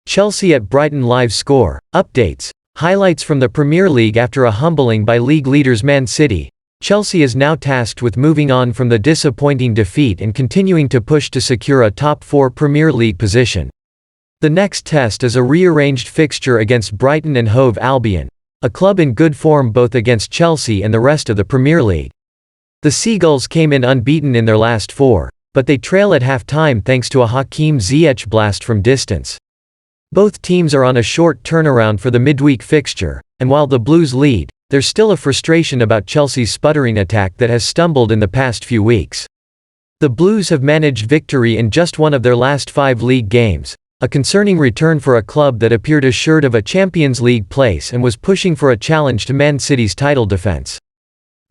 Chelsea at Brighton. Live score, updates, highlights from the Premier League. After a humbling by league leaders Man City, Chelsea is now tasked with moving on from the disappointing defeat and continuing to push to secure a top 4 Premier League position. The next test is a rearranged fixture against Brighton and Hove Albion, a club in good form both against Chelsea and the rest of the Premier League. The Seagulls came in unbeaten in their last 4, but they trail at half-time thanks to a Hakim Ziyech blast from distance. Both teams are on a short turnaround for the midweek fixture, and while the Blues lead, there's still a frustration about Chelsea's sputtering attack that has stumbled in the past few weeks. The Blues have managed victory in just one of their last 5 league games, a concerning return for a club that appeared assured of a Champions League place and was pushing for a challenge to Man City's title defense.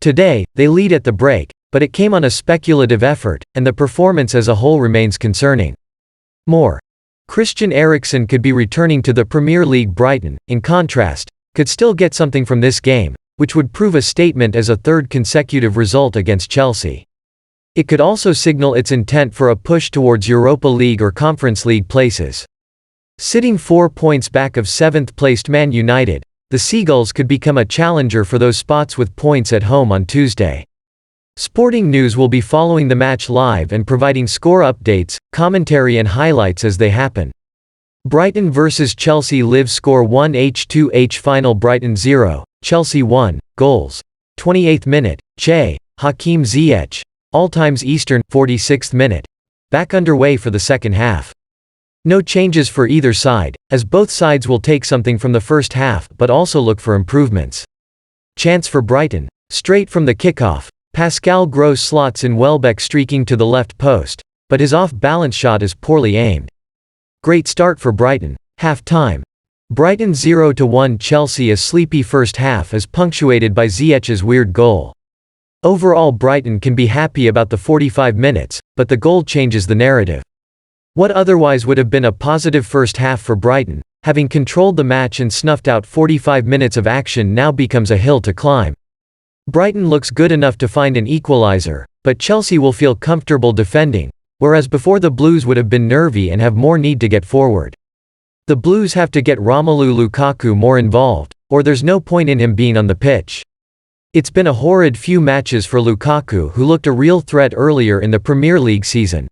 Today, they lead at the break, but it came on a speculative effort, and the performance as a whole remains concerning. More. Christian Eriksen could be returning to the Premier League. Brighton, in contrast, could still get something from this game, which would prove a statement as a third consecutive result against Chelsea. It could also signal its intent for a push towards Europa League or Conference League places. Sitting 4 points back of 7th-placed Man United, the Seagulls could become a challenger for those spots with points at home on Tuesday. Sporting News will be following the match live and providing score updates, commentary and highlights as they happen. Brighton vs Chelsea. Live score 1-2 final. Brighton 0, Chelsea 1, goals. 28th minute, Hakim Ziyech. All times Eastern, 46th minute. Back underway for the second half. No changes for either side, as both sides will take something from the first half but also look for improvements. Chance for Brighton. Straight from the kickoff, Pascal Gross slots in. Welbeck streaking to the left post, but his off-balance shot is poorly aimed. Great start for Brighton. Half-time. Brighton 0-1 Chelsea. A sleepy first half is punctuated by Ziyech's weird goal. Overall, Brighton can be happy about the 45 minutes, but the goal changes the narrative. What otherwise would have been a positive first half for Brighton, having controlled the match and snuffed out 45 minutes of action, now becomes a hill to climb. Brighton looks good enough to find an equalizer, but Chelsea will feel comfortable defending, whereas before the Blues would have been nervy and have more need to get forward. The Blues have to get Romelu Lukaku more involved, or there's no point in him being on the pitch. It's been a horrid few matches for Lukaku, who looked a real threat earlier in the Premier League season.